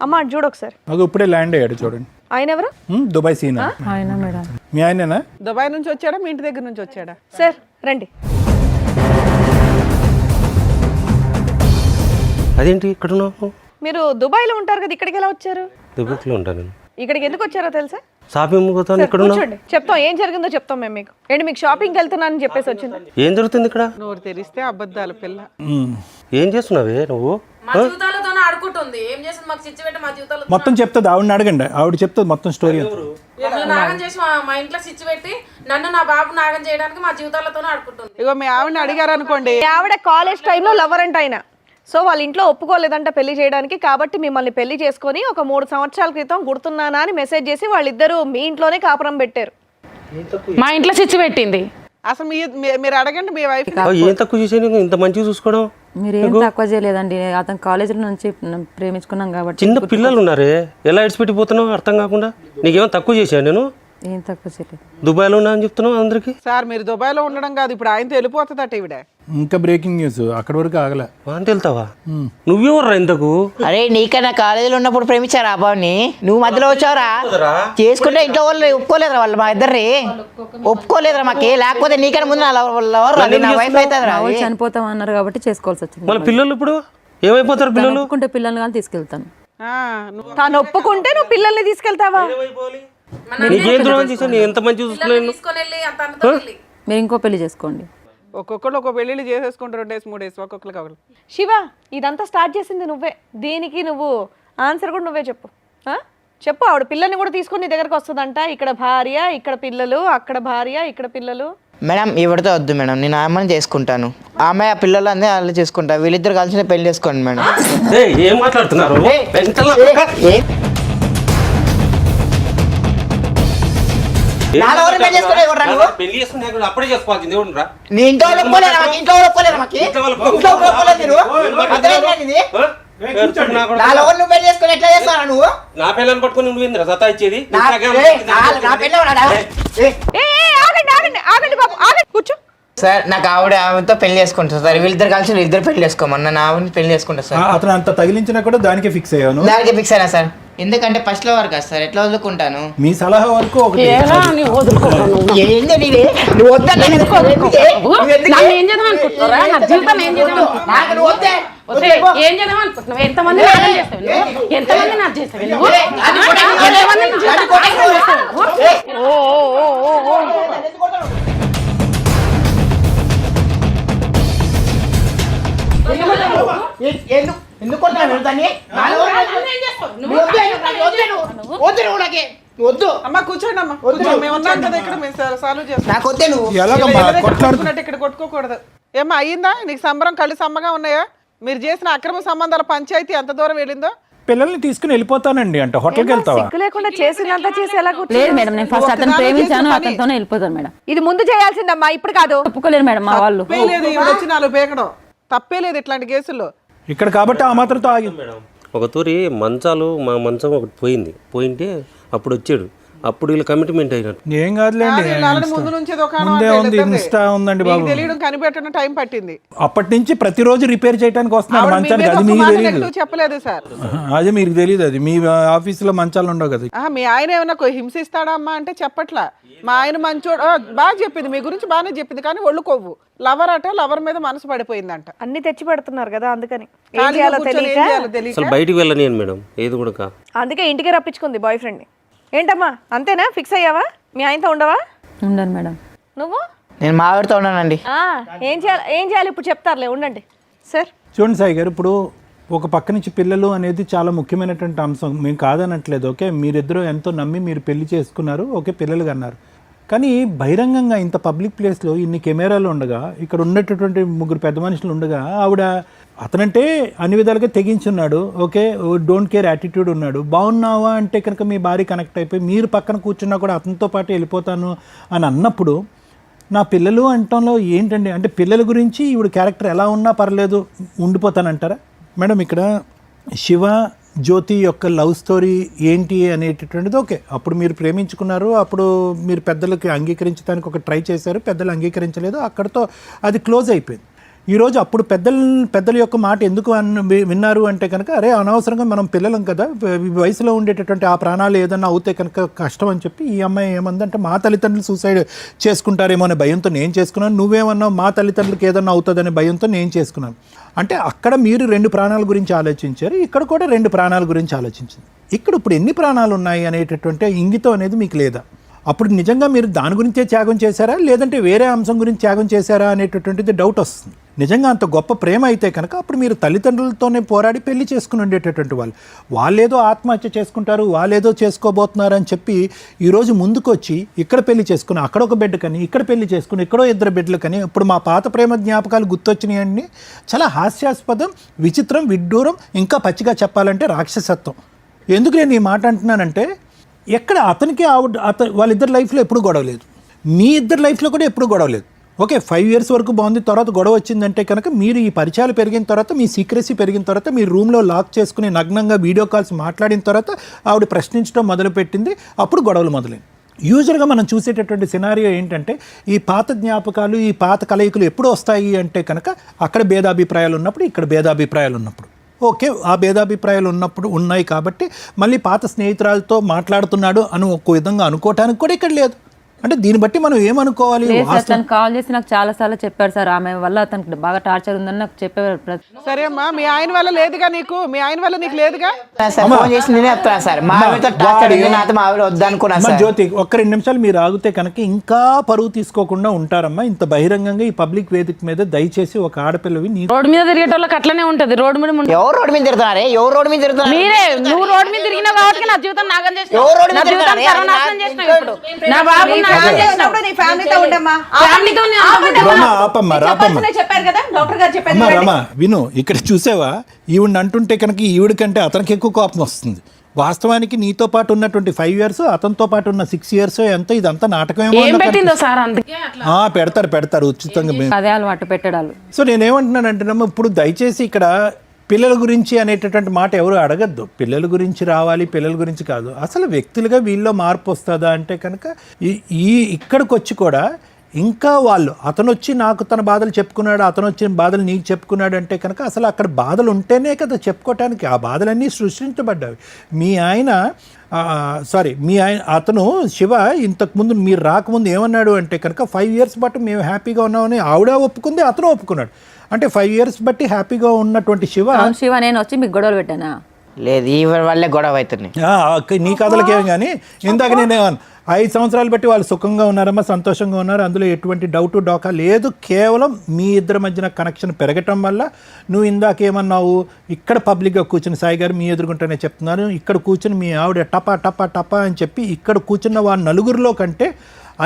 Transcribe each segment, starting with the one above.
అమ్మ అటు చూడు ఒకసారి. అది ఇప్పుడే ల్యాండ్ అయ్యాడు చూడండి. ఆయన ఎవరు? దుబాయ్ సీనా. ఆయన మేడం. మీ ఆయనేనా? దుబాయ్ నుంచి వచ్చాడా మీ ఇంటి దగ్గర నుంచి వచ్చాడా? సార్ రండి. అదేంటి ఇక్కడ ఉన్నావు? మీరు దుబాయ్లో ఉంటారు కదా, ఇక్కడికి ఎలా వచ్చారు? దుబాయ్లో ఉంటాను నేను. ఇక్కడికి ఎందుకు వచ్చారో తెలుసా? షాపింగ్ పోతాను. ఇక్కడ కూర్చోండి, చెప్తాం ఏం జరిగిందో చెప్తాం మేము మీకు. ఏంటి మీకు షాపింగ్కి వెళ్తున్నానని చెప్పేసి వచ్చింది? ఏం జరుగుతుంది ఇక్కడ? నోరు తెరిస్తే అబద్ధాల పిల్ల. ఏం చేస్తున్నావే నువ్వు? మొత్తం చెప్తుంది ఆవిడని అడగండి, ఆవిడ చెప్తుంది మొత్తం స్టోరీ. నాగం చేసి మా ఇంట్లో స్విచ్ పెట్టి నన్ను నా బాబు నాగం చేయడానికి మా జీవితాలతోనే ఆడుకుంటుంది. ఇగో మీ ఆవిడని అడిగారు అనుకోండి, మీ ఆవిడ కాలేజ్ టైంలో లవర్ అంట ఆయన. సో వాళ్ళ ఇంట్లో ఒప్పుకోలేదంట పెళ్లి చేయడానికి, కాబట్టి మిమ్మల్ని పెళ్లి చేసుకొని ఒక 3 సంవత్సరాల క్రితం గుర్తున్నానా అని మెసేజ్ చేసి వాళ్ళిద్దరూ మీ ఇంట్లోనే కాపురం పెట్టారు. మా ఇంట్లో స్విచ్ పెట్టింది. అసలు మీరు అడగండి మీ వైఫ్. ఏం తక్కువ చేసాను ఇంత మంచిగా చూసుకోవడం? మీరేం తక్కువ చేయలేదండి, అతను కాలేజీలో నుంచి ప్రేమించుకున్నాం కాబట్టి. చిన్న పిల్లలు ఉన్నారే, ఎలా ఇడిచిపెట్టిపోతున్నావు అర్థం కాకుండా? నీకేమో తక్కువ చేశాను నేను? ఏం తక్కువ చేయలేదు. దుబాయ్లో ఉన్నా అని చెప్తున్నావు అందరికి. సార్ మీరు దుబాయ్లో ఉండడం కాదు, ఇప్పుడు ఆయనతో వెళ్ళిపోతుందట ఈవిడ. ఇంకా బ్రేకింగ్ న్యూస్ అక్కడి వరకు ఆగలే. అంటే వెళ్తావా? నువ్వేవర్రా ఇంతకు? అరే నీకన్నా కాలేజీలో ఉన్నప్పుడు ప్రేమించారా అబ్బాయిని, నువ్వు మధ్యలో వచ్చావురా? చేసుకుంటే ఇంట్లో వాళ్ళు ఒప్పుకోలేదురా, వాళ్ళు మా ఇద్దరిని ఒప్పుకోలేదురా మాకి. లేకపోతే నీకన్నా ముందు నా వైఫ్ అవుతుంది. చనిపోతాం అన్నారు కాబట్టి చేసుకోవాల్సి వచ్చింది. మన పిల్లలు ఇప్పుడు ఏమైపోతారు? పిల్లలు ఒప్పుకుంటే పిల్లల్ని కానీ తీసుకెళ్తాను. తాను ఒప్పుకుంటే నువ్వు పిల్లల్ని తీసుకెళ్తావా? నీకేం ద్రోహం చేశాను? నేను ఎంత మంచి చూసుకున్నాను. మీరు ఇంకో పెళ్లి చేసుకోండి. ఒక్కొక్కరు ఒక్కొక్క పెళ్ళిళ్ళు చేసేసుకుంటారు, 2 డేస్ 3 డేస్ ఒక్కొక్కరికి ఒకరు. శివ, ఇదంతా స్టార్ట్ చేసింది నువ్వే. దీనికి నువ్వు ఆన్సర్ కూడా నువ్వే చెప్పు. చెప్పు. ఆవిడ పిల్లల్ని కూడా తీసుకుని నీ దగ్గరకు వస్తుందంట. ఇక్కడ భార్య, ఇక్కడ పిల్లలు, అక్కడ భార్య, ఇక్కడ పిల్లలు. మేడం ఇవిడితో వద్దు మేడం, నేను అమ్మని చేసుకుంటాను. ఆమె ఆ పిల్లలు అన్నీ వాళ్ళు చేసుకుంటా. వీళ్ళిద్దరు కలిసి పెళ్లి చేసుకోండి మేడం. ఏం మాట్లాడుతున్నారు? పెళ్లి చేసుకుని అప్పుడే చేసుకోవాల్సింది. నీ ఇంట్లో ఒప్పుకోలేరా? ఇంట్లో ఒప్పుకోలేరా? మాకు ఇంట్లో ఒప్పుకోలేదు. నువ్వు పెళ్లి చేసుకుని ఎట్లా చేస్తావు నువ్వు? నా పిల్లలు పట్టుకుని నువ్వు సతా ఇచ్చేది? కూర్చో సార్, నాకు ఆమెతో పెళ్లి చేసుకుంటారు సార్. వీళ్ళిద్దరు కలిసి వీళ్ళిద్దరు పెళ్లి చేసుకోమన్నా, నా ఆవిడని పెళ్లి చేసుకుంటారు సార్. అతను అంత తగిలించినా కూడా దానికే ఫిక్స్ అయ్యాను. దానికి ఫిక్స్ అయినా సార్, ఎందుకంటే ఫస్ట్ లో వరకు సార్ ఎట్లా వదులుకుంటాను. మీ సలహా వరకు ఒకటి. ఎంతమంది నాకు చేస్తావు? వద్దు అమ్మా, కూర్చోండి అమ్మా, మేము ఉన్నాం కదా ఇక్కడ, మేము సాల్వ్ చేస్తాం. ఇక్కడ కొట్టుకోకూడదు. ఏమ్మా అయ్యిందా నీకు సంబరం? కళ్ళు సమ్మగా ఉన్నాయా? మీరు చేసిన అక్రమ సంబంధాల పంచాయతీ ఎంత దూరం వెళ్ళిందో? పిల్లల్ని తీసుకుని వెళ్ళిపోతానండి అంటే హోటల్కి వెళ్తావా? సిగ్గు లేకుండా చేసినంత చేసి ఎలా లేదు మేడం, నేను ఫస్ట్ అతను ప్రేమించాను, అతనితోనే వెళ్ళిపోతాను మేడం. ఇది ముందు చేయాల్సిందమ్మా, ఇప్పుడు కాదు. ఒప్పుకోలేరు మేడం మా వాళ్ళు. లేదు వచ్చి 4 పేకడం తప్పే లేదు ఇట్లాంటి కేసుల్లో. ఇక్కడ కాబట్టి ఆ మాత్రంతో ఆగింది మేడం. ఒక తూరి మంచాలు, మా మంచం ఒకటి పోయింటే అప్పుడు వచ్చాడు. అప్పుడు వీళ్ళు కమిట్మెంట్ అయినట్టు. ఏం కాదులేండి, ముందు నుంచి ఇన్స్టా ఉందండి బాబు. తెలియడం కనిపెట్టడం టైం పట్టింది. అప్పటి నుంచి ప్రతిరోజు రిపేర్ చేయడానికి వస్తున్నాడు మంచానికి. అది మీకు తెలియదు? చెప్పలేదు సార్, అదే మీకు తెలియదు. అది మీ ఆఫీసులో మంచాలు ఉండవు కదా. మీ ఆయన ఏమన్నా హింసిస్తాడా అమ్మా అంటే చెప్పట్లా. మా ఆయన మంచోడు బాగా చెప్పింది, మీ గురించి బాగానే చెప్పింది, కానీ ఒళ్ళు కొవ్వు. లవర్ అట, లవర్ మీద మనసు పడిపోయిందంట. అన్ని తెచ్చి పెడుతున్నారు కదా, అందుకని అసలు బయటికి వెళ్ళని మేడం ఏది కూడా. అందుకే ఇంటికి రప్పించుకుంది బాయ్ ఫ్రెండ్ ని. ఏంటమ్మా అంతేనా? ఫిక్స్ అయ్యావా? మీ ఆయనతో ఉండవా? ఉండను మేడం. నువ్వు? నేను మా ఆవిడతో ఉన్నానండి. ఏం చేయాలి ఇప్పుడు చెప్తారులే, ఉండండి సార్. చూడండి సాయి గారు, ఇప్పుడు ఒక పక్క నుంచి పిల్లలు అనేది చాలా ముఖ్యమైనటువంటి అంశం, మేము కాదనట్లేదు. ఓకే, మీరిద్దరూ ఎంతో నమ్మి మీరు పెళ్లి చేసుకున్నారు, ఓకే, పిల్లలు కన్నారు. కానీ బహిరంగంగా ఇంత పబ్లిక్ ప్లేస్లో ఇన్ని కెమెరాలు ఉండగా, ఇక్కడ ఉన్నటువంటి 3 పెద్ద మనుషులు ఉండగా, ఆవిడ అతనంటే అన్ని విధాలుగా తెగించున్నాడు, ఓకే, డోంట్ కేర్ యాటిట్యూడ్ ఉన్నాడు. బాగున్నావా అంటే కనుక మీ భార్య కనెక్ట్ అయిపోయి మీరు పక్కన కూర్చున్నా కూడా అతనితో పాటు వెళ్ళిపోతాను అని అన్నప్పుడు, నా పిల్లలు అంటంలో ఏంటండి అంటే పిల్లల గురించి ఈవిడ క్యారెక్టర్ ఎలా ఉన్నా పర్లేదు ఉండిపోతానంటారా మేడం? ఇక్కడ శివ జ్యోతి యొక్క లవ్ స్టోరీ ఏంటి అనేటటువంటిది ఓకే, అప్పుడు మీరు ప్రేమించుకున్నారు, అప్పుడు మీరు పెద్దలకి అంగీకరించడానికి ఒక ట్రై చేశారు, పెద్దలు అంగీకరించలేదు, అక్కడితో అది క్లోజ్ అయిపోయింది. ఈరోజు అప్పుడు పెద్దల యొక్క మాట ఎందుకు విన్నారు అంటే కనుక అరే అనవసరంగా మనం పిల్లలం కదా, వయసులో ఉండేటటువంటి ఆ ప్రాణాలు ఏదన్నా అవుతే కనుక కష్టం అని చెప్పి ఈ అమ్మాయి ఏమందంటే మా తల్లిదండ్రులు సూసైడ్ చేసుకుంటారేమో అనే భయంతో నేను చేసుకున్నాను, నువ్వేమన్నావు మా తల్లిదండ్రులకు ఏదన్నా అవుతుందనే భయంతో నేను చేసుకున్నాను. అంటే అక్కడ మీరు 2 ప్రాణాల గురించి ఆలోచించారు, ఇక్కడ కూడా 2 ప్రాణాల గురించి ఆలోచించింది. ఇక్కడ ఇప్పుడు ఎన్ని ప్రాణాలు ఉన్నాయి అనేటటువంటి ఇంగితం అనేది మీకు లేదా? అప్పుడు నిజంగా మీరు దాని గురించే త్యాగం చేశారా లేదంటే వేరే అంశం గురించి త్యాగం చేశారా అనేటటువంటిది డౌట్ వస్తుంది. నిజంగా అంత గొప్ప ప్రేమ అయితే కనుక అప్పుడు మీరు తల్లిదండ్రులతోనే పోరాడి పెళ్లి చేసుకుని ఉండేటటువంటి వాళ్ళేదో ఆత్మహత్య చేసుకుంటారు, వాళ్ళేదో చేసుకోబోతున్నారు అని చెప్పి ఈరోజు ముందుకు వచ్చి ఇక్కడ పెళ్లి చేసుకుని అక్కడ ఒక బిడ్డ కని ఇక్కడ పెళ్లి చేసుకుని ఇక్కడో 2 బిడ్డలు కని ఇప్పుడు మా పాత ప్రేమ జ్ఞాపకాలు గుర్తొచ్చినాయని చాలా హాస్యాస్పదం, విచిత్రం, విడ్డూరం, ఇంకా పచ్చిగా చెప్పాలంటే రాక్షసత్వం. ఎందుకు నేను ఈ మాట అంటున్నానంటే ఎక్కడ అతనికి వాళ్ళిద్దరి లైఫ్లో ఎప్పుడు గొడవ లేదు, మీ ఇద్దరు లైఫ్లో కూడా ఎప్పుడు గొడవ లేదు. ఓకే 5 years వరకు బాగుంది, తర్వాత గొడవ వచ్చిందంటే కనుక మీరు ఈ పరిచయాలు పెరిగిన తర్వాత మీ సీక్రెసీ పెరిగిన తర్వాత మీ రూమ్లో లాక్ చేసుకుని నగ్నంగా వీడియో కాల్స్ మాట్లాడిన తర్వాత ఆవిడ ప్రశ్నించడం మొదలుపెట్టింది, అప్పుడు గొడవలు మొదలైంది. యూజువల్గా మనం చూసేటటువంటి సినారియో ఏంటంటే ఈ పాత జ్ఞాపకాలు ఈ పాత కలయికలు ఎప్పుడు వస్తాయి అంటే కనుక అక్కడ భేదాభిప్రాయాలు ఉన్నప్పుడు ఇక్కడ భేదాభిప్రాయాలు ఉన్నప్పుడు. ఓకే ఆ భేదాభిప్రాయాలు ఉన్నప్పుడు ఉన్నాయి కాబట్టి మళ్ళీ పాత స్నేహితురాలతో మాట్లాడుతున్నాడు అని ఒక విధంగా అనుకోవటానికి కూడా ఇక్కడ లేదు. అంటే దీన్ని బట్టి మనం ఏమనుకోవాలి? తను కాల్ చేసి నాకు చాలా సార్లు చెప్పాడు సార్, ఆమె వల్ల తనకి బాగా టార్చర్ ఉందని నాకు చెప్పేవారు. సరే అమ్మా, మీ ఆయన వల్ల లేదుగా నీకు, మీ ఆయన వల్ల నీకు లేదుగా. సార్ ఫోన్ చేసి నేనే చెప్తాను సార్, మా ఆవిడతో టార్చర్ ఉంది, నాతో మా ఆవిడ వద్దనుకున్నా సార్. జ్యోతి ఒక్క 2 నిమిషాలు మీరు ఆగితే కనుక ఇంకా పరువు తీసుకోకుండా ఉంటారమ్మా. ఇంత బహిరంగంగా ఈ పబ్లిక్ వేదిక మీద దయచేసి ఒక ఆడపిల్లవి రోడ్డు మీద తిరిగేటోళ్ళకి అట్లనే ఉంటది. రోడ్డు మీద ఎవరు రోడ్డు మీద తిరుగుతున్నారే? ఎవరు రోడ్డు మీద తిరుగుతున్నారు? మీరే, నువ్వు రోడ్డు మీద తిరిగినావు కాబట్టి నా జీవితం నాగం చేసినావు. ఎవరు రోడ్డు మీద నా జీవితం తిరుగుతున్నారే? సర్వనాశనం చేసినావు. ఇప్పుడు నా బాబు రమా విను, ఇక్కడ చూసావా ఈవిడ అంటుంటే కనుక ఈవిడ కంటే అతనికి ఎక్కువ కోపం వస్తుంది. వాస్తవానికి నీతో పాటు ఉన్నటువంటి 5 years అతనితో పాటు ఉన్న 6 years ఎంత ఇదంతా నాటకమేమో పెడతారు ఉచితంగా. అదే అలవాటు పెట్టడాలు. సో నేనేమంటున్నానంటేనమ్మా ఇప్పుడు దయచేసి ఇక్కడ పిల్లల గురించి అనేటటువంటి మాట ఎవరు అడగద్దు. పిల్లల గురించి రావాలి, పిల్లల గురించి కాదు. అసలు వ్యక్తులుగా వీళ్ళలో మార్పు వస్తుందా అంటే కనుక ఇక్కడికి వచ్చి కూడా ఇంకా వాళ్ళు అతను వచ్చి నాకు తన బాధలు చెప్పుకున్నాడు, అతను వచ్చిన బాధలు నీకు చెప్పుకున్నాడు అంటే కనుక అసలు అక్కడ బాధలు ఉంటేనే కదా చెప్పుకోవటానికి. ఆ బాధలన్నీ సృష్టించబడ్డాయి. మీ ఆయన అతను శివ ఇంతకుముందు మీరు రాకముందు ఏమన్నాడు అంటే కనుక 5 years బట్టి మేము హ్యాపీగా ఉన్నామని ఆవిడ ఒప్పుకుంది, అతను ఒప్పుకున్నాడు. అంటే 5 years బట్టి హ్యాపీగా ఉన్నటువంటి శివ నేను వచ్చి మీకు గొడవలు పెట్టానా? లేదు, ఈ వల్లే గొడవ అవుతుంది. నీ కథలకేం కానీ ఇందాక నేను 5 సంవత్సరాలు బట్టి వాళ్ళు సుఖంగా ఉన్నారమ్మా, సంతోషంగా ఉన్నారు, అందులో ఎటువంటి డౌటు డోకా లేదు. కేవలం మీ ఇద్దరి మధ్యన కనెక్షన్ పెరగటం వల్ల నువ్వు ఇందాకేమన్నావు, ఇక్కడ పబ్లిక్గా కూర్చుని సాయి గారు మీ ఎదుర్కొంటేనే చెప్తున్నారు, ఇక్కడ కూర్చుని మీ ఆవిడ టపా టపా టపా అని చెప్పి ఇక్కడ కూర్చున్న వాళ్ళ నలుగురిలో కంటే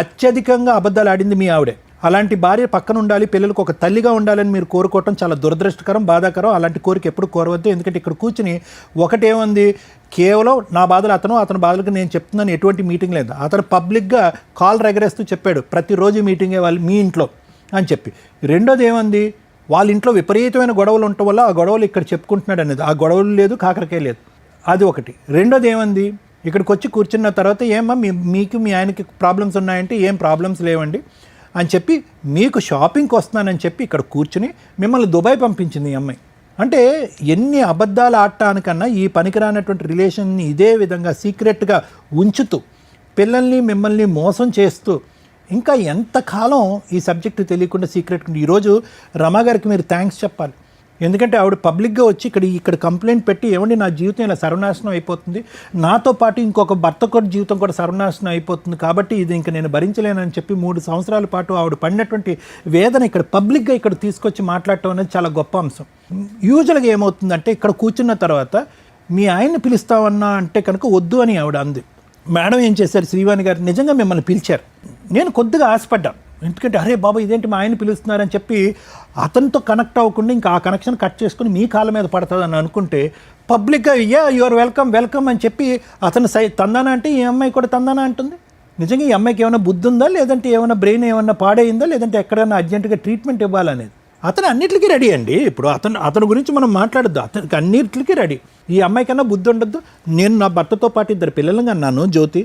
అత్యధికంగా అబద్ధాలు ఆడింది మీ ఆవిడే. అలాంటి భార్య పక్కన ఉండాలి, పిల్లలకు ఒక తల్లిగా ఉండాలని మీరు కోరుకోవటం చాలా దురదృష్టకరం, బాధాకరం. అలాంటి కోరిక ఎప్పుడు కోరవద్దు. ఎందుకంటే ఇక్కడ కూర్చుని ఒకటేముంది, కేవలం నా బాధలు అతని బాధలకు నేను చెప్తున్నాను, ఎటువంటి మీటింగ్ లేదు. అతను పబ్లిక్గా కాల్ ఎగరేస్తూ చెప్పాడు ప్రతిరోజు మీటింగే వాళ్ళు మీ ఇంట్లో అని చెప్పి. రెండోది ఏమంది, వాళ్ళ ఇంట్లో విపరీతమైన గొడవలు ఉండటం వల్ల ఆ గొడవలు ఇక్కడ చెప్పుకుంటున్నాడు అనేది. ఆ గొడవలు లేదు, కాకరకాయ లేదు, అది ఒకటి. రెండోది ఏమంది, ఇక్కడికి వచ్చి కూర్చున్న తర్వాత ఏమమ్మా మీకు మీ ఆయనకి ప్రాబ్లమ్స్ ఉన్నాయంటే ఏం ప్రాబ్లమ్స్ లేవండి అని చెప్పి మీకు షాపింగ్కి వస్తున్నానని చెప్పి ఇక్కడ కూర్చుని మిమ్మల్ని దుబాయ్ పంపించింది ఈ అమ్మాయి. అంటే ఎన్ని అబద్ధాలు ఆడటానికన్నా ఈ పనికిరానటువంటి రిలేషన్ని ఇదే విధంగా సీక్రెట్గా ఉంచుతూ పిల్లల్ని మిమ్మల్ని మోసం చేస్తూ ఇంకా ఎంతకాలం ఈ సబ్జెక్టు తెలియకుండా సీక్రెట్. ఈరోజు రమా గారికి మీరు థ్యాంక్స్ చెప్పాలి. ఎందుకంటే ఆవిడ పబ్లిక్గా వచ్చి ఇక్కడ కంప్లైంట్ పెట్టి ఏమండి నా జీవితం ఇలా సర్వనాశనం అయిపోతుంది, నాతో పాటు ఇంకొక భర్త కూడా జీవితం కూడా సర్వనాశనం అయిపోతుంది, కాబట్టి ఇది ఇంకా నేను భరించలేనని చెప్పి 3 సంవత్సరాల పాటు ఆవిడ పడినటువంటి వేదన ఇక్కడ పబ్లిక్గా ఇక్కడ తీసుకొచ్చి మాట్లాడటం అనేది చాలా గొప్ప అంశం. యూజువల్గా ఏమవుతుందంటే ఇక్కడ కూర్చున్న తర్వాత మీ ఆయన్ని పిలుస్తామన్నా అంటే కనుక వద్దు అని ఆవిడ అంది. మేడం ఏం చేశారు, శ్రీవాణి గారు నిజంగా మిమ్మల్ని పిలిచారు. నేను కొద్దిగా ఆశపడ్డాను, ఎందుకంటే అరే బాబా ఇదేంటి మా ఆయన పిలుస్తున్నారని చెప్పి అతనితో కనెక్ట్ అవ్వకుండా ఇంకా ఆ కనెక్షన్ కట్ చేసుకుని మీ కాళ్ళ మీద పడుతుందని అనుకుంటే పబ్లిక్గా యువర్ వెల్కమ్ అని చెప్పి అతను తందానా అంటే ఈ అమ్మాయి కూడా తందానా అంటుంది. నిజంగా ఈ అమ్మాయికి ఏమైనా బుద్ధి ఉందా, లేదంటే ఏమైనా బ్రెయిన్ ఏమైనా పాడైందా, లేదంటే ఎక్కడైనా అర్జెంటుగా ట్రీట్మెంట్ ఇవ్వాలనేది. అతను అన్నిటికీ రెడీ అండి. ఇప్పుడు అతను గురించి మనం మాట్లాడద్దు, అతనికి అన్నిటికీ రెడీ. ఈ అమ్మాయికన్నా బుద్ధి ఉండొద్దు. నేను నా భర్తతో పాటు 2 పిల్లలుగా అన్నాను, జ్యోతి,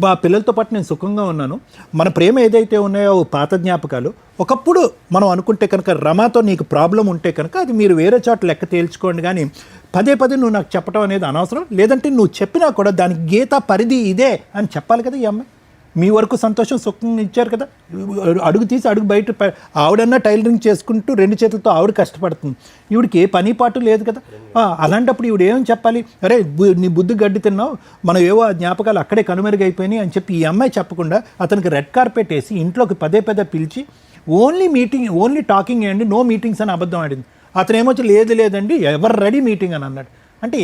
మా పిల్లలతో పాటు నేను సుఖంగా ఉన్నాను. మన ప్రేమ ఏదైతే ఉన్నాయో పాత జ్ఞాపకాలు. ఒకప్పుడు మనం అనుకుంటే కనుక రమాతో నీకు ప్రాబ్లం ఉంటే కనుక అది మీరు వేరే చోట లెక్క తేల్చుకోండి, కానీ పదే నువ్వు నాకు చెప్పడం అనేది అనవసరం. లేదంటే నువ్వు చెప్పినా కూడా దానికి గీత పరిధి ఇదే అని చెప్పాలి కదా. ఈ అమ్మాయి మీ వరకు సంతోషం సుఖంగా ఇచ్చారు కదా, అడుగు తీసి అడుగు బయట ఆవిడన్నా టైలరింగ్ చేసుకుంటూ 2 చేతులతో ఆవిడ కష్టపడుతుంది. ఈవిడికి ఏ పని పాటు లేదు కదా. అలాంటప్పుడు ఈవిడ ఏమని చెప్పాలి? అరే నీ బుద్ధి గడ్డి తిన్నావు, మనం ఏవో ఆ జ్ఞాపకాలు అక్కడే కనుమరుగైపోయినాయి అని చెప్పి ఈ అమ్మాయి చెప్పకుండా అతనికి రెడ్ కార్పెట్ వేసి ఇంట్లోకి పదే పిలిచి ఓన్లీ టాకింగ్ అండి, నో మీటింగ్స్ అని అబద్ధం ఆడింది. అతనేమొచ్చి లేదండి ఎవరు రెడీ మీటింగ్ అని అన్నాడు. అంటే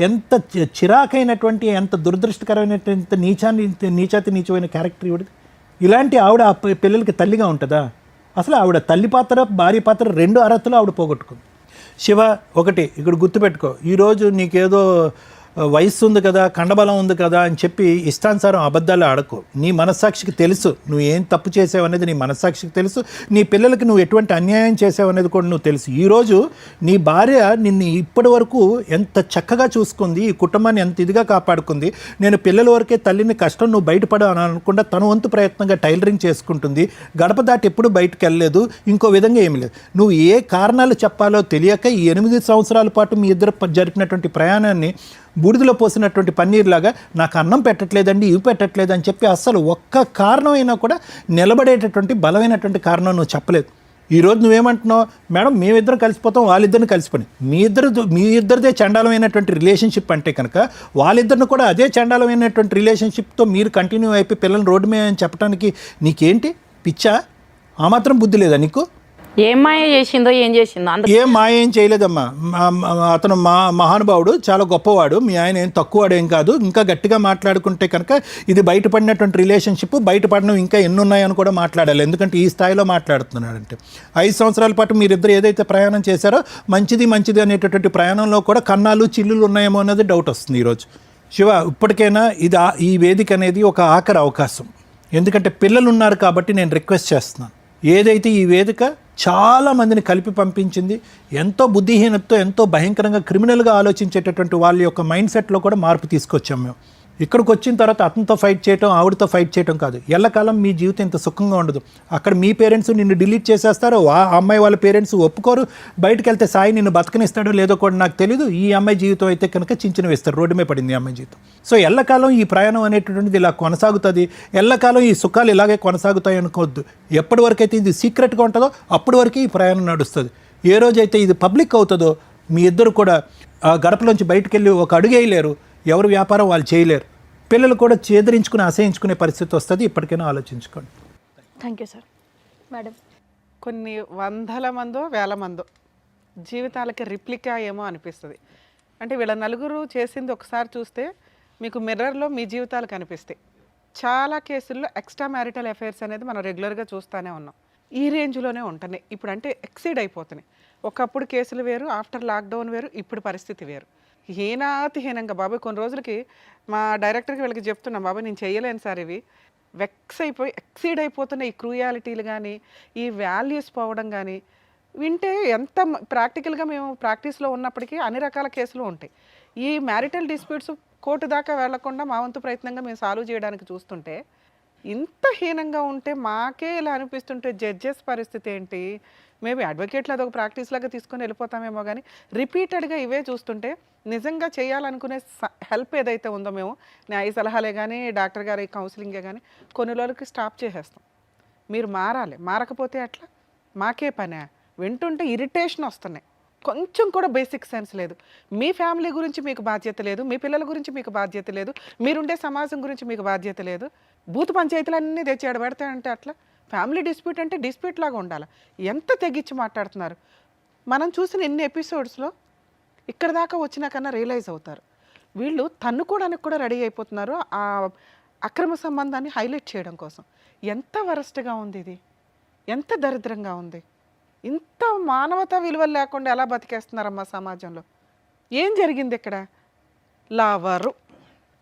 ఎంత చిరాకైనటువంటి, ఎంత దురదృష్టకరమైనటువంటి నీచమైన క్యారెక్టర్ ఇవిడది. ఇలాంటి ఆవిడ ఆ పిల్లలకి తల్లిగా ఉంటుందా? అసలు ఆవిడ తల్లి పాత్ర, భార్య పాత్ర 2 అర్హతలు ఆవిడ పోగొట్టుకుంది. శివ, ఒకటి ఇక్కడ గుర్తుపెట్టుకో, ఈరోజు నీకేదో వయస్సు ఉంది కదా, కండబలం ఉంది కదా అని చెప్పి ఇష్టానుసారం అబద్ధాలు ఆడకు. నీ మనస్సాక్షికి తెలుసు నువ్వు ఏం తప్పు చేసావు అనేది, నీ మనస్సాక్షికి తెలుసు. నీ పిల్లలకి నువ్వు ఎటువంటి అన్యాయం చేసావు అనేది కూడా నువ్వు తెలుసు. ఈరోజు నీ భార్య నిన్ను ఇప్పటి వరకు ఎంత చక్కగా చూసుకుంది, ఈ కుటుంబాన్ని ఎంత ఇదిగా కాపాడుకుంది. నేను పిల్లల వరకే తల్లిని కష్టం నువ్వు బయటపడవు అని అనుకుంటా తన వంతు ప్రయత్నంగా టైలరింగ్ చేసుకుంటుంది. గడప దాటి ఎప్పుడు బయటకు వెళ్ళలేదు, ఇంకో విధంగా ఏమి లేదు. నువ్వు ఏ కారణాలు చెప్పాలో తెలియక ఈ 8 సంవత్సరాల పాటు మీ ఇద్దరు జరిపినటువంటి ప్రయాణాన్ని బూడిదలో పోసినటువంటి పన్నీర్లాగా నాకు అన్నం పెట్టట్లేదండి, ఇవి పెట్టట్లేదు అని చెప్పి అస్సలు ఒక్క కారణం అయినా కూడా నిలబడేటటువంటి బలమైనటువంటి కారణం నువ్వు చెప్పలేదు. ఈరోజు నువ్వేమంటున్నావు? మేడం మేమిద్దరం కలిసిపోతాం, వాళ్ళిద్దరిని కలిసిపోయి మీ ఇద్దరిదే చండాలమైనటువంటి రిలేషన్షిప్ అంటే కనుక వాళ్ళిద్దరిని కూడా అదే చండాలమైనటువంటి రిలేషన్షిప్తో మీరు కంటిన్యూ అయిపోయి పిల్లల్ని రోడ్డు మీద అని చెప్పడానికి నీకేంటి పిచ్చా? ఆ మాత్రం బుద్ధి లేదా నీకు? ఏం మాయ చేసిందో ఏం చేసిందో ఏం మాయ ఏం చేయలేదమ్మా. అతను మహానుభావుడు, చాలా గొప్పవాడు. మీ ఆయన ఏం తక్కువవాడేం కాదు. ఇంకా గట్టిగా మాట్లాడుకుంటే కనుక ఇది బయటపడినటువంటి రిలేషన్షిప్, బయటపడడం ఇంకా ఎన్ని ఉన్నాయని కూడా మాట్లాడాలి. ఎందుకంటే ఈ స్థాయిలో మాట్లాడుతున్నాడంటే 5 సంవత్సరాల పాటు మీరిద్దరు ఏదైతే ప్రయాణం చేశారో మంచిది అనేటటువంటి ప్రయాణంలో కూడా కన్నాలు చిల్లులు ఉన్నాయేమో అన్నది డౌట్ వస్తుంది ఈరోజు. శివ, ఇప్పటికైనా ఈ వేదిక అనేది ఒక ఆఖరి అవకాశం. ఎందుకంటే పిల్లలు ఉన్నారు కాబట్టి నేను రిక్వెస్ట్ చేస్తున్నాను. ఏదైతే ఈ వేదిక చాలా మందిని కలిపి పంపించింది, ఎంతో బుద్ధిహీనతతో, ఎంతో భయంకరంగా క్రిమినల్గా ఆలోచించేటటువంటి వాళ్ళ యొక్క మైండ్ సెట్లో కూడా మార్పు తీసుకొచ్చాం మేము. ఇక్కడికి వచ్చిన తర్వాత అతనితో ఫైట్ చేయటం, ఆవిడతో ఫైట్ చేయటం కాదు. ఎల్లకాలం మీ జీవితం ఇంత సుఖంగా ఉండదు. అక్కడ మీ పేరెంట్స్ నిన్ను డిలీట్ చేసేస్తారు, ఆ అమ్మాయి వాళ్ళ పేరెంట్స్ ఒప్పుకోరు. బయటకు వెళ్తే సాయి నిన్ను బతకనిస్తాడో లేదో కూడా నాకు తెలీదు. ఈ అమ్మాయి జీవితం అయితే కనుక చించిన వేస్తారు, రోడ్డు మీద పడింది ఈ అమ్మాయి జీవితం. సో ఎల్లకాలం ఈ ప్రయాణం అనేటటువంటిది ఇలా కొనసాగుతుంది. ఎల్లకాలం ఈ సుఖాలు ఇలాగే కొనసాగుతాయి అనుకోవద్దు. ఎప్పటి వరకు అయితే ఇది సీక్రెట్గా ఉంటుందో అప్పటి వరకు ఈ ప్రయాణం నడుస్తుంది. ఏ రోజైతే ఇది పబ్లిక్ అవుతుందో మీ ఇద్దరు కూడా ఆ గడపలోంచి బయటకు వెళ్ళి ఒక అడుగు వేయలేరు, ఎవరు వ్యాపారం వాళ్ళు చేయలేరు. పిల్లలు కూడా చేదరించుకుని అసహించుకునే పరిస్థితి వస్తుంది. ఇప్పటికైనా ఆలోచించుకోండి. Thank you sir. మేడం, కొన్ని 100 మందో 1000 మందో జీవితాలకి రిప్లికా ఏమో అనిపిస్తుంది. అంటే వీళ్ళ నలుగురు చేసింది ఒకసారి చూస్తే మీకు మిర్రర్లో మీ జీవితాలు కనిపిస్తాయి. చాలా కేసుల్లో ఎక్స్ట్రా మ్యారిటల్ అఫైర్స్ అనేది మనం రెగ్యులర్గా చూస్తూనే ఉన్నాం. ఈ రేంజ్లోనే ఉంటున్నాయి ఇప్పుడు. అంటే ఎక్సీడ్ అయిపోతున్నాయి. ఒకప్పుడు కేసులు వేరు, ఆఫ్టర్ లాక్డౌన్ వేరు, ఇప్పుడు పరిస్థితి వేరు. హీనాతిహీనంగా బాబాయ్ కొన్ని రోజులకి మా డైరెక్టర్కి వీళ్ళకి చెప్తున్నాం, బాబాయ్ నేను చేయలేను సార్, ఇవి వెక్స్ అయిపోయి ఎక్సీడ్ అయిపోతున్న ఈ క్రూయాలిటీలు కానీ, ఈ వాల్యూస్ పోవడం కానీ వింటే ఎంత ప్రాక్టికల్గా మేము ప్రాక్టీస్లో ఉన్నప్పటికీ అన్ని రకాల కేసులు ఉంటాయి. ఈ మ్యారిటల్ డిస్ప్యూట్స్ కోర్టు దాకా వెళ్లకుండా మా వంతు ప్రయత్నంగా మేము సాల్వ్ చేయడానికి చూస్తుంటే ఇంత హీనంగా ఉంటే మాకే ఇలా అనిపిస్తుంటే జడ్జెస్ పరిస్థితి ఏంటి? మేబీ అడ్వకేట్లు అదొక ప్రాక్టీస్ లాగా తీసుకొని వెళ్ళిపోతామేమో, కానీ రిపీటెడ్గా ఇవే చూస్తుంటే నిజంగా చేయాలనుకునే హెల్ప్ ఏదైతే ఉందో మేము న్యాయ సలహాలే కానీ, డాక్టర్ గారి కౌన్సిలింగే కానీ కొన్ని రోజులకి స్టాప్ చేసేస్తాం. మీరు మారాలి, మారకపోతే అట్లా మాకే పనే. వింటుంటే ఇరిటేషన్ వస్తున్నాయి. కొంచెం కూడా బేసిక్ సెన్స్ లేదు. మీ ఫ్యామిలీ గురించి మీకు బాధ్యత లేదు, మీ పిల్లల గురించి మీకు బాధ్యత లేదు, మీరుండే సమాజం గురించి మీకు బాధ్యత లేదు. బూత్ పంచాయతీలన్నీ తెచ్చాడు పెడతాయంటే అట్లా. ఫ్యామిలీ డిస్ప్యూట్ అంటే డిస్ప్యూట్ లాగా ఉండాలి. ఎంత తెగించి మాట్లాడుతున్నారు. మనం చూసిన ఎన్ని ఎపిసోడ్స్లో ఇక్కడ దాకా వచ్చినా కన్నా రియలైజ్ అవుతారు. వీళ్ళు తన్నుకోవడానికి కూడా రెడీ అయిపోతున్నారు ఆ అక్రమ సంబంధాన్ని హైలైట్ చేయడం కోసం. ఎంత వరస్ట్గా ఉంది ఇది, ఎంత దరిద్రంగా ఉంది. ఇంత మానవతా విలువలు లేకుండా ఎలా బతికేస్తున్నారమ్మా సమాజంలో? ఏం జరిగింది ఇక్కడ? లవరు,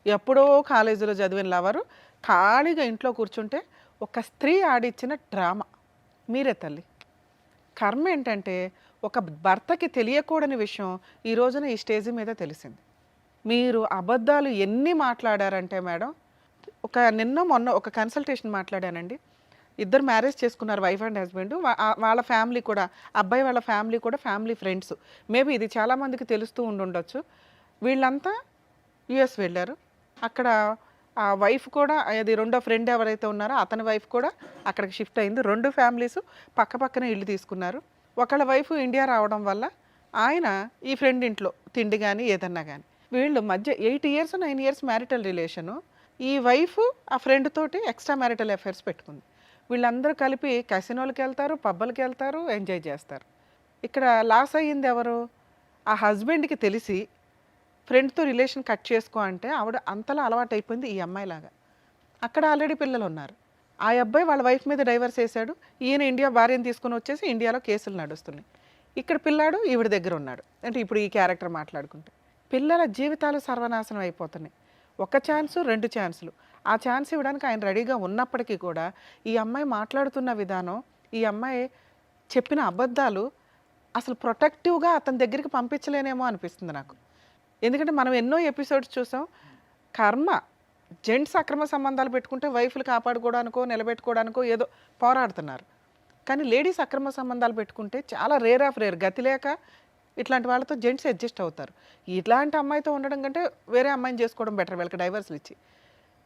ఎప్పుడో కాలేజీలో చదివిన లవరు ఖాళీగా ఇంట్లో కూర్చుంటే ఒక స్త్రీ ఆడిచ్చిన డ్రామా. మీరే తల్లి. కర్మ ఏంటంటే ఒక భర్తకి తెలియకూడని విషయం ఈ రోజున ఈ స్టేజ్ మీద తెలిసింది. మీరు అబద్ధాలు ఎన్ని మాట్లాడారంటే మేడం, నిన్న మొన్న ఒక కన్సల్టేషన్ మాట్లాడానండి. ఇద్దరు మ్యారేజ్ చేసుకున్నారు, వైఫ్ అండ్ హస్బెండ్. వాళ్ళ ఫ్యామిలీ కూడా, అబ్బాయి వాళ్ళ ఫ్యామిలీ కూడా ఫ్యామిలీ ఫ్రెండ్స్. మేబీ ఇది చాలామందికి తెలుస్తూ ఉండొచ్చు. వీళ్ళంతా యుఎస్ వెళ్ళారు. అక్కడ ఆ వైఫ్ కూడా, అది రెండో ఫ్రెండ్ ఎవరైతే ఉన్నారో అతని వైఫ్ కూడా అక్కడికి షిఫ్ట్ అయింది. 2 ఫ్యామిలీస్ పక్క పక్కనే ఇల్లు తీసుకున్నారు. ఒకళ్ళ వైఫ్ ఇండియా రావడం వల్ల ఆయన ఈ ఫ్రెండ్ ఇంట్లో తిండి కానీ ఏదన్నా కానీ, వీళ్ళు మధ్య 8 years 9 years మ్యారిటల్ రిలేషను. ఈ వైఫ్ ఆ ఫ్రెండ్ తోటి ఎక్స్ట్రా మ్యారిటల్ అఫైర్స్ పెట్టుకుంది. వీళ్ళందరూ కలిపి కసినోలకి వెళ్తారు, పబ్బలకి వెళ్తారు, ఎంజాయ్ చేస్తారు. ఇక్కడ లాస్ అయ్యింది ఎవరు? ఆ హస్బెండ్కి తెలిసి ఫ్రెండ్తో రిలేషన్ కట్ చేసుకో అంటే ఆవిడ అంతలా అలవాటు అయిపోయింది ఈ అమ్మాయిలాగా. అక్కడ ఆల్రెడీ పిల్లలు ఉన్నారు. ఆ అబ్బాయి వాళ్ళ వైఫ్ మీద డైవర్స్ వేశాడు. ఈయన ఇండియా భార్యను తీసుకుని వచ్చేసి ఇండియాలో కేసులు నడుస్తున్నాయి. ఇక్కడ పిల్లాడు ఈవిడ దగ్గర ఉన్నాడు. అంటే ఇప్పుడు ఈ క్యారెక్టర్ మాట్లాడుకుంటే పిల్లల జీవితాలు సర్వనాశనం అయిపోతున్నాయి. 1 ఛాన్స్ 2 ఛాన్సులు. ఆ ఛాన్స్ ఇవ్వడానికి ఆయన రెడీగా ఉన్నప్పటికీ కూడా ఈ అమ్మాయి మాట్లాడుతున్న విధానం, ఈ అమ్మాయి చెప్పిన అబద్ధాలు అసలు ప్రొటెక్టివ్గా అతని దగ్గరికి పంపించలేనేమో అనిపిస్తుంది నాకు. ఎందుకంటే మనం ఎన్నో ఎపిసోడ్స్ చూసాం. కర్మ జెంట్స్ అక్రమ సంబంధాలు పెట్టుకుంటే వైఫ్లు కాపాడుకోవడానికో నిలబెట్టుకోవడానికో ఏదో పోరాడుతున్నారు. కానీ లేడీస్ అక్రమ సంబంధాలు పెట్టుకుంటే చాలా రేర్ ఆఫ్ రేర్, గతి లేక ఇట్లాంటి వాళ్ళతో జెంట్స్ అడ్జస్ట్ అవుతారు. ఇట్లాంటి అమ్మాయితో ఉండడం కంటే వేరే అమ్మాయిని చేసుకోవడం బెటర్, వీళ్ళకి డైవర్స్లు ఇచ్చి.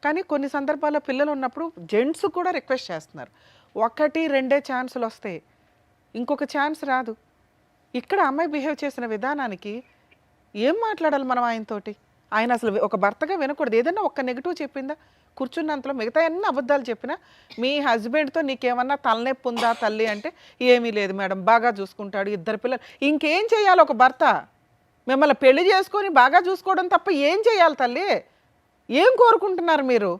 కానీ కొన్ని సందర్భాల్లో పిల్లలు ఉన్నప్పుడు జెంట్స్ కూడా రిక్వెస్ట్ చేస్తున్నారు. 1 2 ఛాన్సులు వస్తాయి, ఇంకొక ఛాన్స్ రాదు. ఇక్కడ అమ్మాయి బిహేవ్ చేసిన విధానానికి ఏం మాట్లాడాలి మనం ఆయనతోటి? ఆయన అసలు ఒక భర్తగా వినకూడదు. ఏదైనా ఒక్క నెగిటివ్ చెప్పిందా? కూర్చున్నంతలో మిగతా అన్ని అబద్ధాలు చెప్పినా, మీ హస్బెండ్తో నీకేమన్నా తలనొప్పి ఉందా తల్లి అంటే, ఏమీ లేదు మేడం, బాగా చూసుకుంటాడు, 2 పిల్లలు. ఇంకేం చేయాలి ఒక భర్త? మిమ్మల్ని పెళ్లి చేసుకొని బాగా చూసుకోవడం తప్ప ఏం చేయాలి తల్లి? ఏం కోరుకుంటున్నారు మీరు?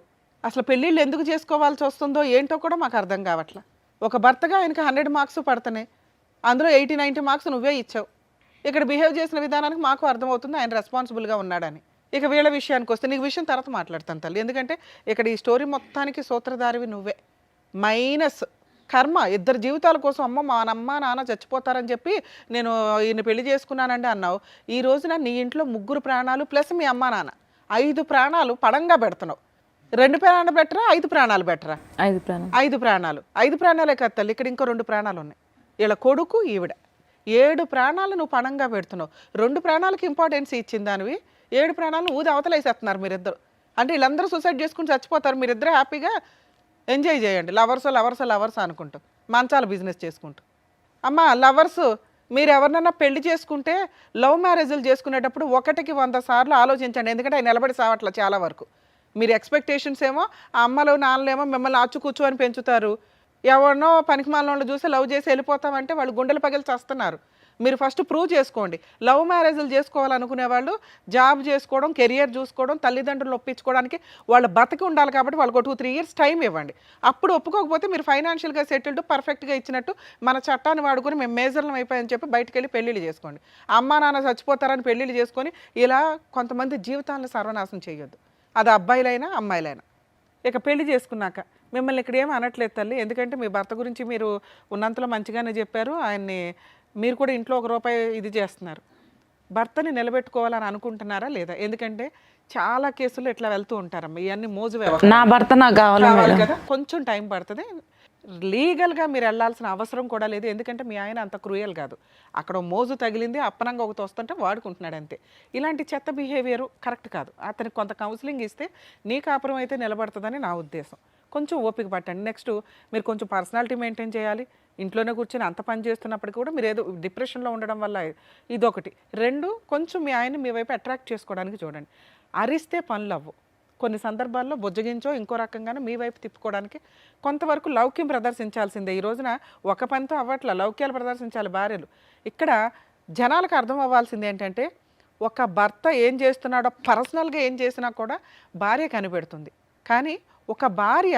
అసలు పెళ్ళిళ్ళు ఎందుకు చేసుకోవాల్సి వస్తుందో ఏంటో కూడా మాకు అర్థం కావట్లా. ఒక భర్తగా ఆయనకి 100 మార్క్స్ పడుతున్నాయి, అందులో 80 90 మార్క్స్ నువ్వే ఇచ్చావు. ఇక్కడ బిహేవ్ చేసిన విధానానికి మాకు అర్థమవుతుంది ఆయన రెస్పాన్సిబుల్గా ఉన్నాడని. ఇక వీళ్ళ విషయానికి వస్తే, నీకు విషయం తర్వాత మాట్లాడతాను తల్లి. ఎందుకంటే ఇక్కడ ఈ స్టోరీ మొత్తానికి సూత్రధారివి నువ్వే. మైనస్ కర్మ. 2 జీవితాల కోసం అమ్మ మా అమ్మ నాన్న చచ్చిపోతారని చెప్పి నేను ఈయన పెళ్లి చేసుకున్నానండి అన్నావు. ఈ రోజున నీ ఇంట్లో 3 ప్రాణాలు ప్లస్ మీ అమ్మ నాన్న 5 ప్రాణాలు పడంగా పెడుతున్నావు. 2 ప్రాణాలు బెటరా 5 ప్రాణాలు బెటరా? 5 ప్రాణాలు. 5 ప్రాణాలు. 5 ప్రాణాలే కదా తల్లి, ఇక్కడ ఇంకో 2 ప్రాణాలు ఉన్నాయి. వీళ్ళ కొడుకు ఈవిడ. 7 ప్రాణాలు నువ్వు పణంగా పెడుతున్నావు. 2 ప్రాణాలకి ఇంపార్టెన్స్ ఇచ్చింది దానివి, 7 ప్రాణాలను ఊది అవతలేసేస్తున్నారు మీరిద్దరు. అంటే వీళ్ళందరూ సూసైడ్ చేసుకుని చచ్చిపోతారు, మీరిద్దరు హ్యాపీగా ఎంజాయ్ చేయండి. లవర్స్ అనుకుంటూ మంచాల బిజినెస్ చేసుకుంటూ. అమ్మ లవర్స్, మీరు ఎవరినైనా పెళ్లి చేసుకుంటే లవ్ మ్యారేజ్లు చేసుకునేటప్పుడు 1కి 100 సార్లు ఆలోచించండి. ఎందుకంటే ఆయన నిలబడి సావట్ల చాలా వరకు. మీరు ఎక్స్పెక్టేషన్స్ ఏమో ఆ అమ్మలు నాన్నలేమో మిమ్మల్ని అచ్చు కూర్చు అని పెంచుతారు. ఎవరినో పనికిమాలిన వాళ్ళు చూసి లవ్ చేసి వెళ్ళిపోతామంటే వాళ్ళు గుండెలు పగిలి చేస్తున్నారు. మీరు ఫస్ట్ ప్రూవ్ చేసుకోండి. లవ్ మ్యారేజ్లు చేసుకోవాలనుకునే వాళ్ళు జాబ్ చేసుకోవడం, కెరియర్ చూసుకోవడం, తల్లిదండ్రులు ఒప్పించుకోవడానికి వాళ్ళు బతికి ఉండాలి. కాబట్టి వాళ్ళకు 2-3 years టైం ఇవ్వండి. అప్పుడు ఒప్పుకోకపోతే మీరు ఫైనాన్షియల్గా సెటిల్డ్ పర్ఫెక్ట్గా ఇచ్చినట్టు మన చట్టాన్ని వాడుకొని మేము మేజర్లం అయిపోయని చెప్పి బయటకు వెళ్ళి పెళ్ళిళ్ళు చేసుకోండి. అమ్మా నాన్న చచ్చిపోతారని పెళ్ళిళ్ళు చేసుకొని ఇలా కొంతమంది జీవితాలను సర్వనాశనం చేయొద్దు. అది అబ్బాయిలైనా అమ్మాయిలైనా. ఇక పెళ్లి చేసుకున్నాక మిమ్మల్ని ఇక్కడ ఏమీ అనట్లేదు తల్లి, ఎందుకంటే మీ భర్త గురించి మీరు ఉన్నంతలో మంచిగానే చెప్పారు. ఆయన్ని మీరు కూడా ఇంట్లో 1 రూపాయి ఇది చేస్తున్నారు. భర్తని నిలబెట్టుకోవాలని అనుకుంటున్నారా లేదా? ఎందుకంటే చాలా కేసులు ఇట్లా వెళ్తూ ఉంటారమ్మా, ఇవన్నీ మోజు నా భర్త నాకు కావాలి కదా. కొంచెం టైం పడుతుంది. లీగల్గా మీరు వెళ్ళాల్సిన అవసరం కూడా లేదు. ఎందుకంటే మీ ఆయన అంత క్రూయల్ కాదు. అక్కడ మోజు తగిలింది, అప్పనంగా ఒకటి వస్తుంటే వాడుకుంటున్నాడు అంతే. ఇలాంటి చెత్త బిహేవియర్ కరెక్ట్ కాదు. అతనికి కొంత కౌన్సిలింగ్ ఇస్తే నీ కాపురం అయితే నిలబడుతుందని నా ఉద్దేశం. కొంచెం ఓపిక పట్టండి. నెక్స్ట్ మీరు కొంచెం పర్సనాలిటీ మెయింటైన్ చేయాలి. ఇంట్లోనే కూర్చొని అంత పని చేస్తున్నప్పటికీ కూడా మీరు ఏదో డిప్రెషన్లో ఉండడం వల్ల ఇదొకటి. 2, కొంచెం మీ ఆయన్ని మీ వైపు అట్రాక్ట్ చేసుకోవడానికి చూడండి. అరిస్తే పనులు అవ్వు. కొన్ని సందర్భాల్లో బుజ్జగించో ఇంకో రకంగానే మీ వైపు తిప్పుకోవడానికి కొంతవరకు లౌక్యం ప్రదర్శించాల్సిందే. ఈ రోజున ఒక పనితో అవ్వట్ల, లౌక్యాలు ప్రదర్శించాలి భార్యలు. ఇక్కడ జనాలకు అర్థం అవ్వాల్సింది ఏంటంటే, ఒక భర్త ఏం చేస్తున్నాడో పర్సనల్గా ఏం చేసినా కూడా భార్య కనిపెడుతుంది. కానీ ఒక భార్య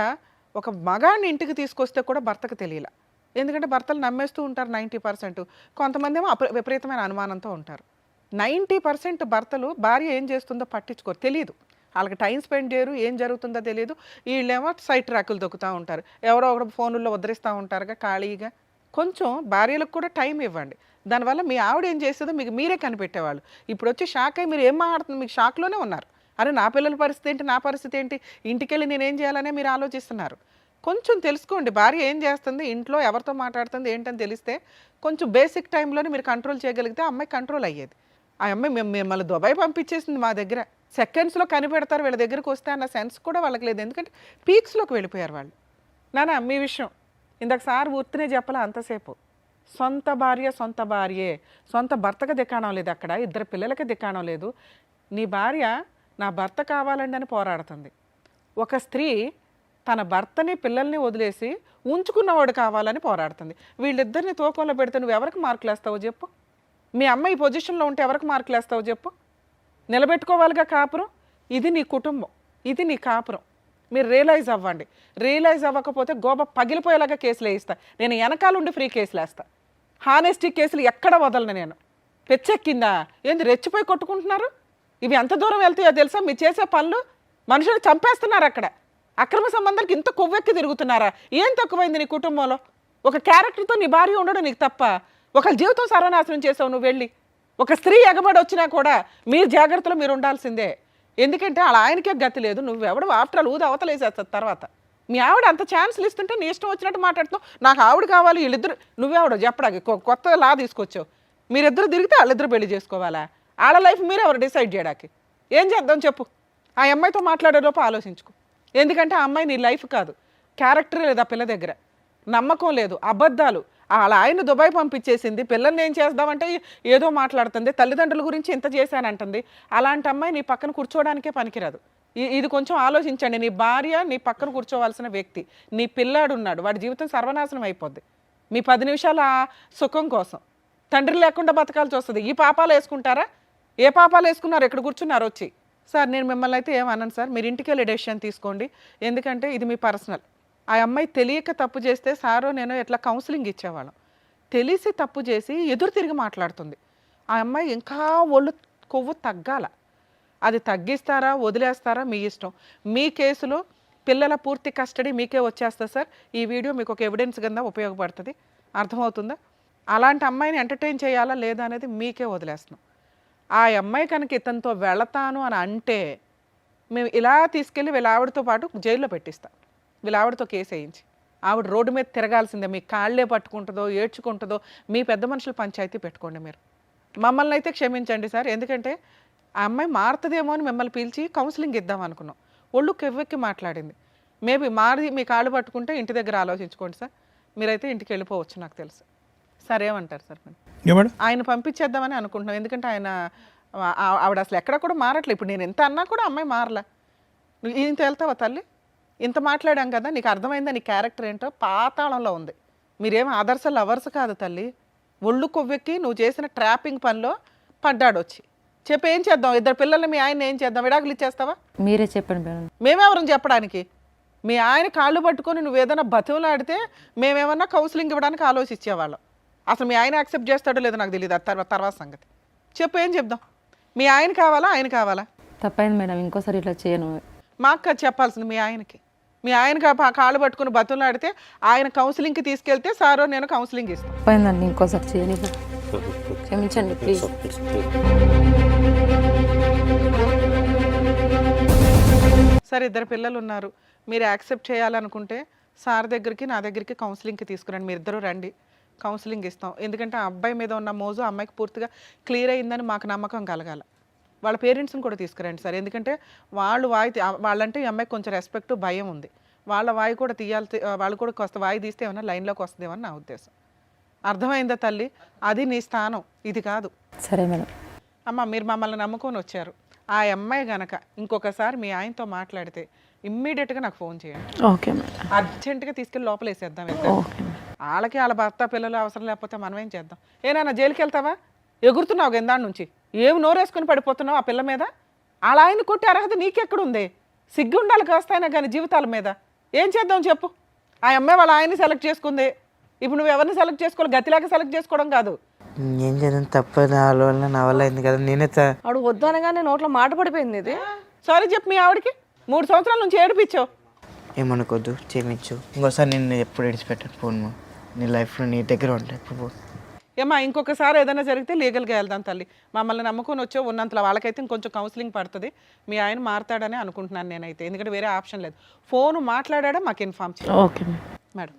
ఒక మగాడిని ఇంటికి తీసుకొస్తే కూడా భర్తకు తెలియలే. ఎందుకంటే భర్తలు నమ్మేస్తూ ఉంటారు 90%. కొంతమంది ఏమో విపరీతమైన అనుమానంతో ఉంటారు. 90% భర్తలు భార్య ఏం చేస్తుందో పట్టించుకోరు, తెలియదు. వాళ్ళకి టైం స్పెండ్ చేయరు, ఏం జరుగుతుందో తెలియదు. వీళ్ళేమో సైట్ ట్రాకులు దొక్కుతూ ఉంటారు, ఎవరో ఒకరు ఫోన్లలో ఉద్ధరిస్తూ ఉంటారుగా ఖాళీగా. కొంచెం భార్యలకు కూడా టైం ఇవ్వండి. దానివల్ల మీ ఆవిడ ఏం చేస్తుందో మీకు మీరే కనిపెట్టేవాళ్ళు. ఇప్పుడు వచ్చి షాక్ అయ్యి మీరు ఏం మాట్లాడుతుంది, మీకు షాక్లోనే ఉన్నారు. అరే నా పిల్లల పరిస్థితి ఏంటి, నా పరిస్థితి ఏంటి, ఇంటికెళ్ళి నేనేం చేయాలనే మీరు ఆలోచిస్తున్నారు. కొంచెం తెలుసుకోండి భార్య ఏం చేస్తుంది, ఇంట్లో ఎవరితో మాట్లాడుతుంది ఏంటని తెలిస్తే కొంచెం బేసిక్ టైంలోనే మీరు కంట్రోల్ చేయగలిగితే ఆ అమ్మాయి కంట్రోల్ అయ్యేది. ఆ అమ్మాయి మిమ్మల్ని దుబాయ్ పంపించేసింది మా దగ్గర, సెకండ్స్లో కనిపెడతారు వీళ్ళ దగ్గరికి వస్తే అన్న సెన్స్ కూడా వాళ్ళకి లేదు. ఎందుకంటే పీక్స్లోకి వెళ్ళిపోయారు వాళ్ళు. నానా మీ విషయం ఇందాక సార్ ఊర్తినే చెప్పాల అంతసేపు, సొంత భార్యే, సొంత భర్తకు దిక్కాణం లేదు, అక్కడ ఇద్దరు పిల్లలకి దిక్కాణం లేదు. నీ భార్య నా భర్త కావాలండి అని పోరాడుతుంది. ఒక స్త్రీ తన భర్తని పిల్లల్ని వదిలేసి ఉంచుకున్నవాడు కావాలని పోరాడుతుంది. వీళ్ళిద్దరిని తూకంలో పెడితే నువ్వు ఎవరికి మార్కులు వేస్తావో చెప్పు? మీ అమ్మ ఈ పొజిషన్లో ఉంటే ఎవరికి మార్కులు వేస్తావో చెప్పు? నిలబెట్టుకోవాలిగా కాపురం. ఇది నీ కుటుంబం, ఇది నీ కాపురం. మీరు రియలైజ్ అవ్వండి. రియలైజ్ అవ్వకపోతే గోబ పగిలిపోయేలాగా కేసులు వేయిస్తా. నేను వెనకాలండి ఫ్రీ కేసులు వేస్తా. హానెస్టీ కేసులు ఎక్కడ వదలను నేను. పెచ్చెక్కిందా ఏంది, రెచ్చిపోయి కొట్టుకుంటున్నారు? ఇవి ఎంత దూరం వెళ్తాయో తెలుసా? మీరు చేసే పనులు మనుషులు చంపేస్తున్నారు. అక్కడ అక్రమ సంబంధాలకు ఇంత కొవ్వెక్కి తిరుగుతున్నారా? ఏం తక్కువైంది నీ కుటుంబంలో? ఒక క్యారెక్టర్తో నీ భార్య ఉండడం నీకు తప్ప, ఒకరి జీవితం సర్వనాశనం చేసావు నువ్వు వెళ్ళి. ఒక స్త్రీ ఎగబడి వచ్చినా కూడా మీరు జాగ్రత్తలో మీరు ఉండాల్సిందే. ఎందుకంటే అలా ఆయనకే గతి లేదు. నువ్వెవడు ఆఫ్టర్ ఆల్ ఊది అవతలేసేస్తుంది తర్వాత. మీ ఆవిడ అంత ఛాన్స్లు ఇస్తుంటే నీ ఇష్టం వచ్చినట్టు మాట్లాడుతున్నావు. నాకు ఆవిడ కావాలి, వీళ్ళిద్దరు నువ్వెవడో చెప్పడానికి కొత్త లా తీసుకొచ్చావు. మీరిద్దరు తిరిగితే వాళ్ళిద్దరు పెళ్లి చేసుకోవాలా? వాళ్ళ లైఫ్ మీరు ఎవరు డిసైడ్ చేయడానికి? ఏం చేద్దాం చెప్పు? ఆ అమ్మాయితో మాట్లాడేలోపు ఆలోచించుకో. ఎందుకంటే ఆ అమ్మాయి నీ లైఫ్ కాదు. క్యారెక్టరే లేదు ఆ పిల్ల దగ్గర, నమ్మకం లేదు, అబద్ధాలు. అలా ఆయన దుబాయ్ పంపించేసింది. పిల్లల్ని ఏం చేద్దామంటే ఏదో మాట్లాడుతుంది, తల్లిదండ్రుల గురించి ఇంత చేశానంటుంది. అలాంటి అమ్మాయి నీ పక్కన కూర్చోవడానికే పనికిరాదు. ఇది కొంచెం ఆలోచించండి. నీ భార్య నీ పక్కన కూర్చోవలసిన వ్యక్తి, నీ పిల్లాడు ఉన్నాడు, వాడి జీవితం సర్వనాశనం అయిపోద్ది మీ 10 నిమిషాల సుఖం కోసం. తండ్రి లేకుండా బతకాల్సి వస్తుంది. ఈ పాపాలు వేసుకుంటారా? ఏ పాపాలు వేసుకున్నారు? ఎక్కడ కూర్చున్నారు వచ్చి? సార్ నేను మిమ్మల్ని అయితే ఏమన్నాను సార్, మీరు ఇంటికి వెళ్ళి డెసిషన్ తీసుకోండి. ఎందుకంటే ఇది మీ పర్సనల్. ఆ అమ్మాయి తెలియక తప్పు చేస్తే సారో నేను ఎట్లా కౌన్సిలింగ్ ఇచ్చేవాళ్ళం. తెలిసి తప్పు చేసి ఎదురు తిరిగి మాట్లాడుతుంది. ఆ అమ్మాయి ఇంకా ఒళ్ళు కొవ్వు తగ్గాల. అది తగ్గిస్తారా వదిలేస్తారా మీ ఇష్టం. మీ కేసులో పిల్లల పూర్తి కస్టడీ మీకే వచ్చేస్తుంది సార్. ఈ వీడియో మీకు ఒక ఎవిడెన్స్ కింద ఉపయోగపడుతుంది. అర్థమవుతుందా? అలాంటి అమ్మాయిని ఎంటర్టైన్ చేయాలా లేదా అనేది మీకే వదిలేస్తున్నాం. ఆ అమ్మాయి కనుక ఇతనితో వెళతాను అని అంటే మేము ఇలా తీసుకెళ్ళి వీళ్ళ ఆవిడతో పాటు జైల్లో పెట్టిస్తాం. వీళ్ళ ఆవిడతో కేసు వేయించి ఆవిడ రోడ్డు మీద తిరగాల్సిందే. మీ కాళ్ళే పట్టుకుంటుందో ఏడ్చుకుంటుందో మీ పెద్ద మనుషులు పంచాయతీ పెట్టుకోండి. మీరు మమ్మల్ని అయితే క్షమించండి సార్. ఎందుకంటే ఆ అమ్మాయి మారుతుందేమో అని మిమ్మల్ని పిలిచి కౌన్సిలింగ్ ఇద్దాం అనుకున్నాం. ఒళ్ళు కెవ్వెక్కి మాట్లాడింది. మేబీ మారి మీ కాళ్ళు పట్టుకుంటే ఇంటి దగ్గర ఆలోచించుకోండి సార్. మీరైతే ఇంటికి వెళ్ళిపోవచ్చు నాకు తెలుసు. సార్ ఏమంటారు సార్? ఆయన పంపించేద్దామని అనుకుంటున్నాం. ఎందుకంటే ఆయన ఆవిడ అసలు ఎక్కడ కూడా మారట్లేదు. ఇప్పుడు నేను ఎంత అన్నా కూడా అమ్మాయి మారలా. ఇంత వెళ్తావా తల్లి? ఇంత మాట్లాడాం కదా, నీకు అర్థమైందా నీ క్యారెక్టర్ ఏంటో? పాతాళంలో ఉంది. మీరేం ఆదర్శ లవర్స్ కాదు తల్లి. ఒళ్ళు కొవ్వెక్కి నువ్వు చేసిన ట్రాపింగ్ పనిలో పడ్డాడు వచ్చి. చెప్పి ఏం చేద్దాం? ఇద్దరు పిల్లల్ని మీ ఆయన ఏం చేద్దాం? విడాకులు ఇచ్చేస్తావా? మీరే చెప్పండి మేడం. మేమెవరం చెప్పడానికి? మీ ఆయన కాళ్ళు పట్టుకొని నువ్వు ఏదైనా బతువులాడితే మేమేమన్నా కౌన్సిలింగ్ ఇవ్వడానికి ఆలోచించేవాళ్ళం. అసలు మీ ఆయన యాక్సెప్ట్ చేస్తాడో లేదో నాకు తెలియదు. తర్వాత సంగతి చెప్పు. ఏం చెప్దాం? మీ ఆయన కావాలా ఆయన కావాలా? తప్పైంది మేడం, ఇంకోసారి ఇట్లా చేయను. మాకు చెప్పాల్సింది మీ ఆయనకి. మీ ఆయన కాళ్ళు పట్టుకుని బతువులాడితే ఆయన కౌన్సిలింగ్కి తీసుకెళ్తే సారో నేను కౌన్సిలింగ్ ఇస్తాను. తప్పైందండి, ఇంకోసారి చేయని. క్షమించండి ప్లీజ్. సరే ఇద్దరు పిల్లలు ఉన్నారు, మీరు యాక్సెప్ట్ చేయాలనుకుంటే సార్ దగ్గరికి నా దగ్గరికి కౌన్సిలింగ్కి తీసుకురండి. మీరు ఇద్దరు రండి, కౌన్సిలింగ్ ఇస్తాం. ఎందుకంటే ఆ అబ్బాయి మీద ఉన్న మోజు అమ్మాయికి పూర్తిగా క్లియర్ అయిందని మాకు నమ్మకం కలగాల. వాళ్ళ పేరెంట్స్ని కూడా తీసుకురండి సార్. ఎందుకంటే వాళ్ళంటే ఈ అమ్మాయికి కొంచెం రెస్పెక్ట్ భయం ఉంది. వాళ్ళ వాయి కూడా వాళ్ళు కూడా కొత్త వాయి తీస్తే ఏమన్నా లైన్లోకి వస్తుందేమో నా ఉద్దేశం. అర్థమైందా తల్లి? అది నీ స్థానం, ఇది కాదు. సరే మేడం. అమ్మ మీరు మమ్మల్ని నమ్ముకొని వచ్చారు. ఆ అమ్మాయి గనక ఇంకొకసారి మీ ఆయనతో మాట్లాడితే ఇమ్మీడియట్గా నాకు ఫోన్ చేయండి. Okay madam. అర్జెంటుగా తీసుకెళ్ళి లోపల వేసేద్దాం. వాళ్ళకి వాళ్ళ భర్త పిల్లలు అవసరం లేకపోతే మనం ఏం చేద్దాం? ఏనాన్న జైలుకి వెళ్తావా? ఎగురుతున్నావు గందాడి నుంచి, ఏమి నోరేసుకుని పడిపోతున్నావు ఆ పిల్ల మీద? వాళ్ళ ఆయన కొట్టే అర్హత నీకెక్కడుంది? సిగ్గు ఉండాలి కాస్తైనా కానీ జీవితాల మీద. ఏం చేద్దాం చెప్పు? ఆ అమ్మాయి వాళ్ళ ఆయన్ని సెలెక్ట్ చేసుకుంది. ఇప్పుడు నువ్వు ఎవరిని సెలెక్ట్ చేసుకోవాలి? గతిలాగా సెలెక్ట్ చేసుకోవడం కాదు. ఏం చేద్దాం? తప్ప నా వల్ల అయింది కదా. నేనే ఆడు వద్దు అనగానే నోట్లో మాట పడిపోయింది. ఇది సారీ చెప్పు మీ ఆవిడకి. 3 సంవత్సరాల నుంచి ఏడిపించావు. ఏమనుకోద్దు, క్షమించు. ఇంకోసారి నేను ఎప్పుడు విడిచిపెట్టాను ఫోన్. నీ లైఫ్లో నీ దగ్గర ఉంటాయి ఎప్పుడు ఏమా ఇంకొకసారి ఏదైనా జరిగితే లీగల్గా వెళ్దాం తల్లి. మమ్మల్ని నమ్ముకొని వచ్చో ఉన్నంతలో వాళ్ళకైతే ఇంకొంచెం కౌన్సిలింగ్ పడుతుంది. మీ ఆయన మారుతాడని అనుకుంటున్నాను నేనైతే, ఎందుకంటే వేరే ఆప్షన్ లేదు. ఫోన్ మాట్లాడా మాకు ఇన్ఫార్మ్ చేయండి ఓకే మేడం.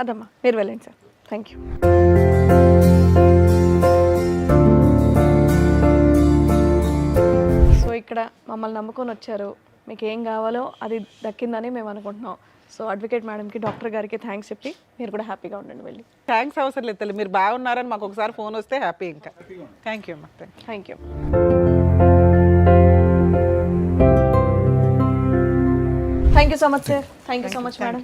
అదమ్మా మీరు వెళ్ళండి సార్. Thank you. సో ఇక్కడ మమ్మల్ని నమ్ముకొని వచ్చారు, మీకు ఏం కావాలో అది దక్కిందని మేము అనుకుంటున్నాం. సో అడ్వకేట్ మేడంకి, డాక్టర్ గారికి థ్యాంక్స్ చెప్పి మీరు కూడా హ్యాపీగా ఉండండి వెళ్ళి. థ్యాంక్స్ అవసరం లేదు తల్లి, మీరు బాగున్నారని మాకు ఒకసారి ఫోన్ వస్తే హ్యాపీ. ఇంకా థ్యాంక్ యూ అమ్మా. Thank you. Thank you so much sir. Thank you so much madam.